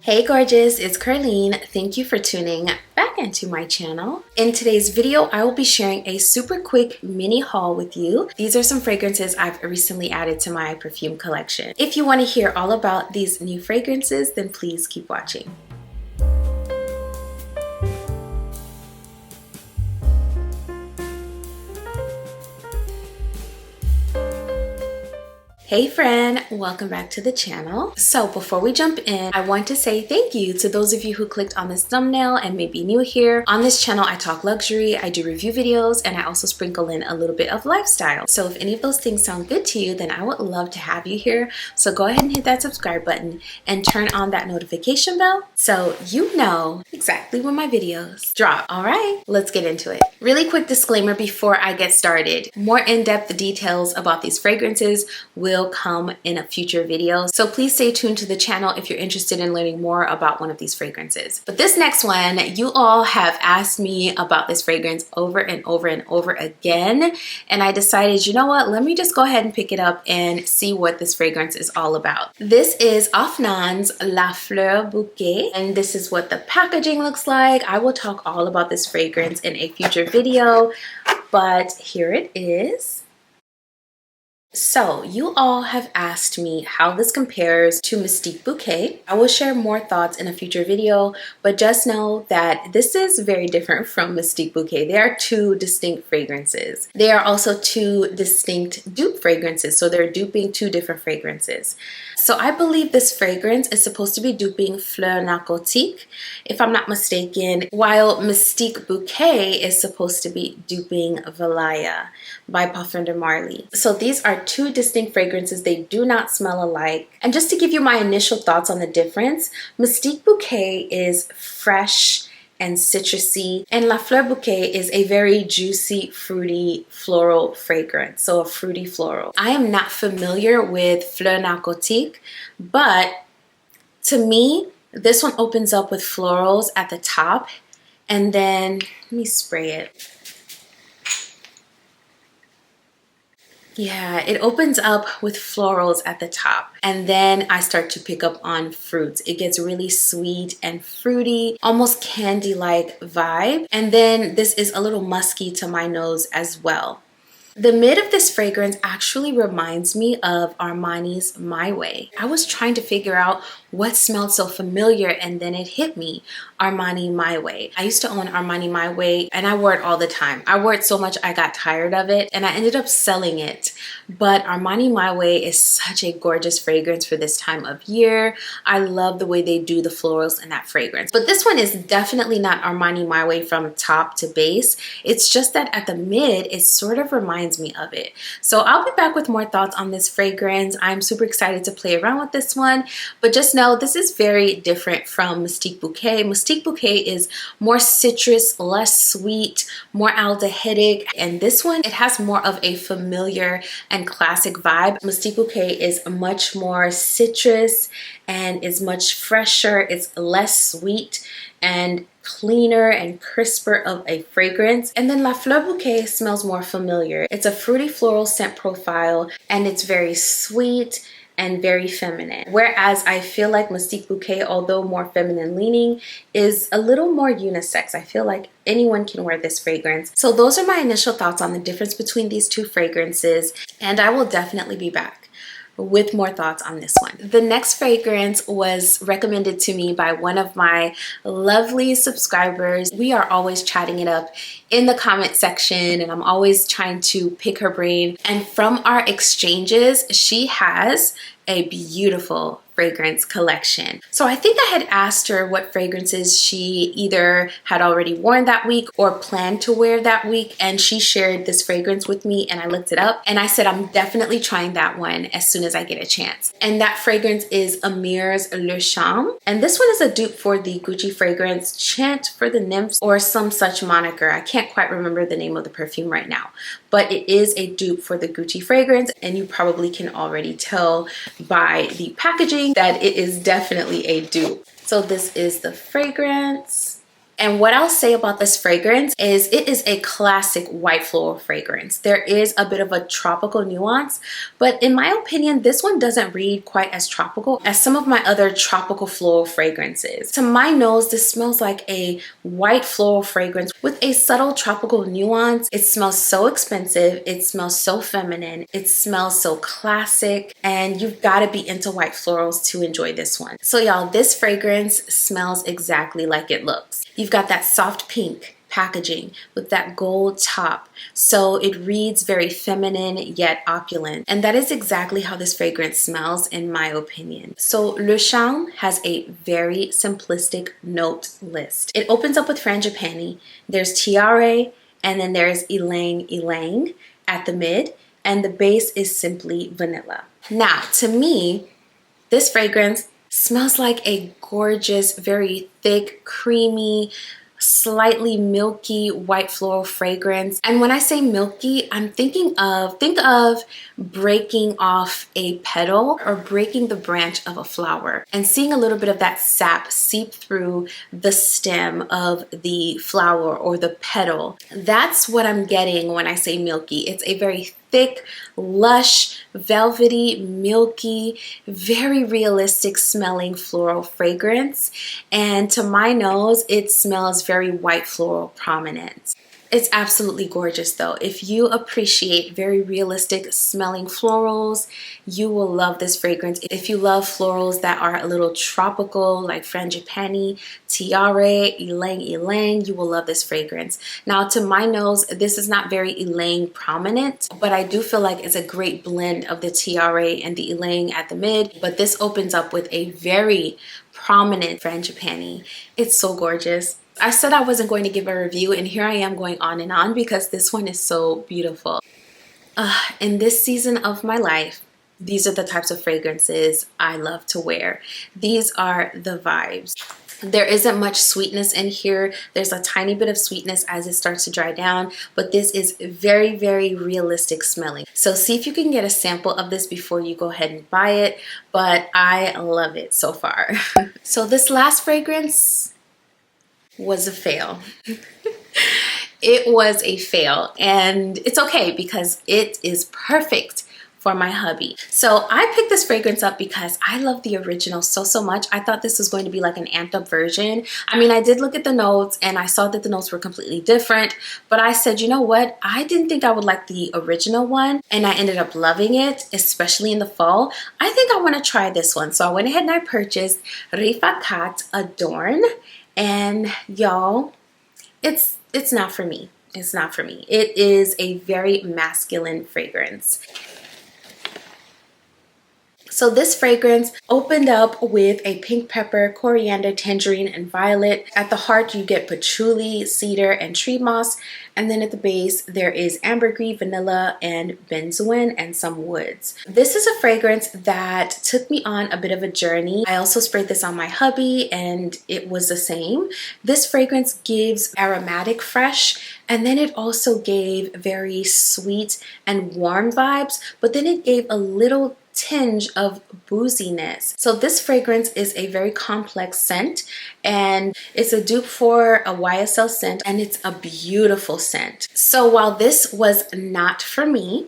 Hey gorgeous, it's Ker-leen. Thank you for tuning back into my channel. In today's video, I will be sharing a super quick mini haul with you. These are some fragrances I've recently added to my perfume collection. If you want to hear all about these new fragrances, then please keep watching. Hey friend, welcome back to the channel. So before we jump in, I want to say thank you to those of you who clicked on this thumbnail and may be new here. On this channel, I talk luxury, I do review videos, and I also sprinkle in a little bit of lifestyle. So if any of those things sound good to you, then I would love to have you here. So go ahead and hit that subscribe button and turn on that notification bell so you know exactly when my videos drop. All right, let's get into it. Really quick disclaimer before I get started. More in-depth details about these fragrances will come in a future video. So please stay tuned to the channel if you're interested in learning more about one of these fragrances. But this next one, you all have asked me about this fragrance over and over and over again. And I decided, you know what, let me just go ahead and pick it up and see what this fragrance is all about. This is Afnan's La Fleur Bouquet. And this is what the packaging looks like. I will talk all about this fragrance in a future video, but here it is. So you all have asked me how this compares to Mystique Bouquet. I will share more thoughts in a future video, but just know that this is very different from Mystique Bouquet. They are two distinct fragrances. They are also two distinct dupe fragrances, so they're duping two different fragrances. So I believe this fragrance is supposed to be duping Fleur Narcotique, if I'm not mistaken, while Mystique Bouquet is supposed to be duping Valaya by Parfum de Marly. So these are two distinct fragrances. They do not smell alike. And just to give you my initial thoughts on the difference, Mystique Bouquet is fresh and citrusy, and La Fleur Bouquet is a very juicy, fruity, floral fragrance, so a fruity floral. I am not familiar with Fleur Narcotique, but to me, this one opens up with florals at the top, and then, let me spray it. Yeah, it opens up with florals at the top, and then I start to pick up on fruits. It gets really sweet and fruity, almost candy-like vibe, and then this is a little musky to my nose as well. The mid of this fragrance actually reminds me of Armani's My Way. I was trying to figure out what smelled so familiar, and then it hit me, Armani My Way. I used to own Armani My Way and I wore it all the time. I wore it so much I got tired of it and I ended up selling it. But Armani My Way is such a gorgeous fragrance for this time of year. I love the way they do the florals in that fragrance. But this one is definitely not Armani My Way from top to base. It's just that at the mid, it sort of reminds me of it. So I'll be back with more thoughts on this fragrance. I'm super excited to play around with this one, but just know this is very different from Mystique Bouquet. Mystique Bouquet is more citrus, less sweet, more aldehydic, and this one, it has more of a familiar and classic vibe. Mystique Bouquet is much more citrus and is much fresher. It's less sweet and cleaner and crisper of a fragrance. And then La Fleur Bouquet smells more familiar. It's a fruity floral scent profile, and it's very sweet and very feminine. Whereas I feel like Mystique Bouquet, although more feminine leaning, is a little more unisex. I feel like anyone can wear this fragrance. So those are my initial thoughts on the difference between these two fragrances, and I will definitely be back with more thoughts on this one. The next fragrance was recommended to me by one of my lovely subscribers. We are always chatting it up in the comment section, and I'm always trying to pick her brain. And from our exchanges, she has a beautiful fragrance collection. So I think I had asked her what fragrances she either had already worn that week or planned to wear that week, and she shared this fragrance with me, and I looked it up and I said I'm definitely trying that one as soon as I get a chance. And that fragrance is Amir's Le Charme, and this one is a dupe for the Gucci fragrance Chant for the Nymphs, or some such moniker. I can't quite remember the name of the perfume right now, but it is a dupe for the Gucci fragrance, and you probably can already tell by the packaging that it is definitely a dupe. So this is the fragrance. And what I'll say about this fragrance is it is a classic white floral fragrance. There is a bit of a tropical nuance, but in my opinion, this one doesn't read quite as tropical as some of my other tropical floral fragrances. To my nose, this smells like a white floral fragrance with a subtle tropical nuance. It smells so expensive. It smells so feminine. It smells so classic, and you've got to be into white florals to enjoy this one. So y'all, this fragrance smells exactly like it looks. You've got that soft pink packaging with that gold top, so it reads very feminine yet opulent, and that is exactly how this fragrance smells in my opinion. So Le Charme has a very simplistic note list. It opens up with Frangipani, there's Tiare, and then there's Ylang Ylang at the mid, and the base is simply vanilla. Now, to me, this fragrance smells like a gorgeous, very thick, creamy, slightly milky white floral fragrance. And when I say milky, I'm think of breaking off a petal or breaking the branch of a flower and seeing a little bit of that sap seep through the stem of the flower or the petal. That's what I'm getting when I say milky. It's a very thick, lush, velvety, milky, very realistic smelling floral fragrance. And to my nose, it smells very white floral prominent. It's absolutely gorgeous though. If you appreciate very realistic smelling florals, you will love this fragrance. If you love florals that are a little tropical, like Frangipani, Tiare, Ylang Ylang, you will love this fragrance. Now, to my nose, this is not very Ylang prominent, but I do feel like it's a great blend of the Tiare and the Ylang at the mid. But this opens up with a very prominent Frangipani. It's so gorgeous. I said I wasn't going to give a review, and here I am going on and on because this one is so beautiful. In this season of my life, these are the types of fragrances I love to wear. These are the vibes. There isn't much sweetness in here. There's a tiny bit of sweetness as it starts to dry down, but this is very, very realistic smelling. So see if you can get a sample of this before you go ahead and buy it, but I love it so far. So this last fragrance was a fail. It was a fail, and it's okay because it is perfect for my hubby. So I picked this fragrance up because I love the original so much. I thought this was going to be like an amped up version. I mean, I did look at the notes and I saw that the notes were completely different, but I said, you know what? I didn't think I would like the original one, and I ended up loving it, especially in the fall. I think I want to try this one. So I went ahead and I purchased Rifakat Adorn, and y'all, it's not for me. It's not for me. It is a very masculine fragrance. So this fragrance opened up with a pink pepper, coriander, tangerine, and violet. At the heart, you get patchouli, cedar, and tree moss. And then at the base, there is ambergris, vanilla, and benzoin, and some woods. This is a fragrance that took me on a bit of a journey. I also sprayed this on my hubby, and it was the same. This fragrance gives aromatic fresh, and then it also gave very sweet and warm vibes, but then it gave a little tinge of booziness. So this fragrance is a very complex scent, and it's a dupe for a YSL scent, and it's a beautiful scent. So while this was not for me,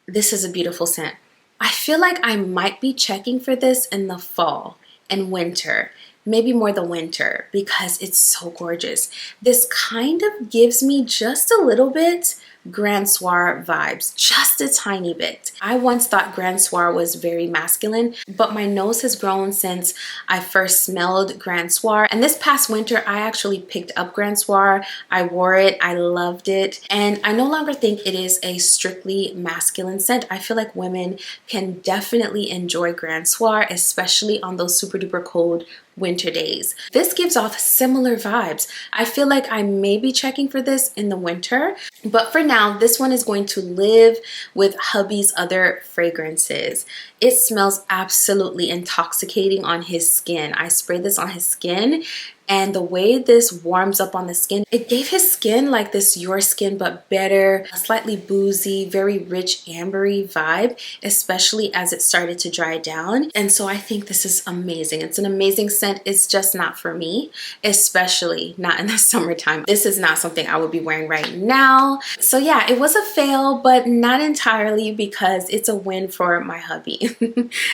this is a beautiful scent. I feel like I might be checking for this in the fall and winter, maybe more the winter, because it's so gorgeous. This kind of gives me just a little bit Grand Soir vibes, just a tiny bit. I once thought Grand Soir was very masculine, but my nose has grown since I first smelled Grand Soir. And this past winter, I actually picked up Grand Soir. I wore it, I loved it, and I no longer think it is a strictly masculine scent. I feel like women can definitely enjoy Grand Soir, especially on those super duper cold winter days. This gives off similar vibes. I feel like I may be checking for this in the winter, but for now, this one is going to live with hubby's other fragrances. It smells absolutely intoxicating on his skin. I sprayed this on his skin And the way this warms up on the skin, it gave his skin like this your skin but better, a slightly boozy, very rich ambery vibe, especially as it started to dry down. And so I think this is amazing. It's an amazing scent. It's just not for me, especially not in the summertime. This is not something I would be wearing right now. So yeah, it was a fail, but not entirely, because it's a win for my hubby.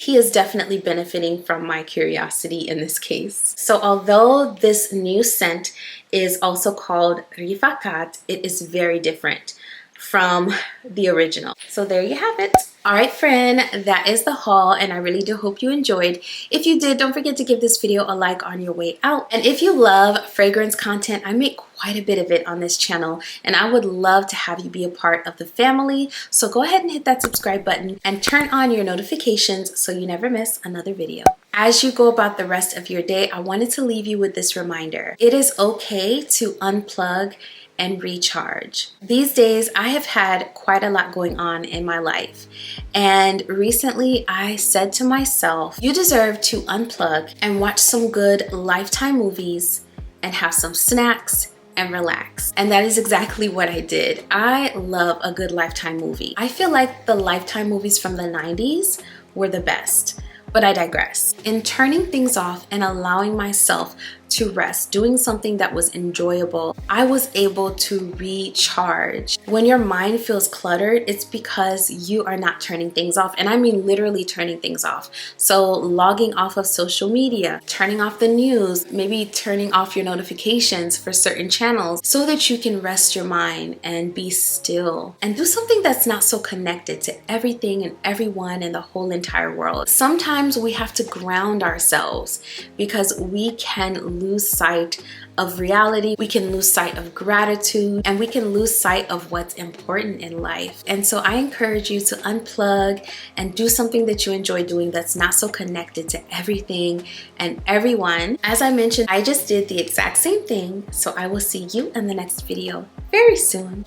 He is definitely benefiting from my curiosity in this case. So although this new scent is also called Rifakat, it is very different from the original. So there you have it. All right, friend, that is the haul, and I really do hope you enjoyed. If you did, don't forget to give this video a like on your way out. And if you love fragrance content, I make quite a bit of it on this channel, and I would love to have you be a part of the family. So go ahead and hit that subscribe button and turn on your notifications so you never miss another video. As you go about the rest of your day, I wanted to leave you with this reminder. It is okay to unplug and recharge. These days, I have had quite a lot going on in my life. And recently I said to myself, you deserve to unplug and watch some good Lifetime movies and have some snacks and relax. And that is exactly what I did. I love a good Lifetime movie. I feel like the Lifetime movies from the 90s were the best. But I digress. In turning things off and allowing myself to rest, doing something that was enjoyable, I was able to recharge. When your mind feels cluttered, it's because you are not turning things off. And I mean literally turning things off. So logging off of social media, turning off the news, maybe turning off your notifications for certain channels so that you can rest your mind and be still and do something that's not so connected to everything and everyone and the whole entire world. Sometimes we have to ground ourselves because we can lose sight of reality, we can lose sight of gratitude, and we can lose sight of what's important in life. And so I encourage you to unplug and do something that you enjoy doing that's not so connected to everything and everyone. As I mentioned, I just did the exact same thing, so I will see you in the next video very soon.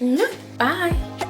Bye.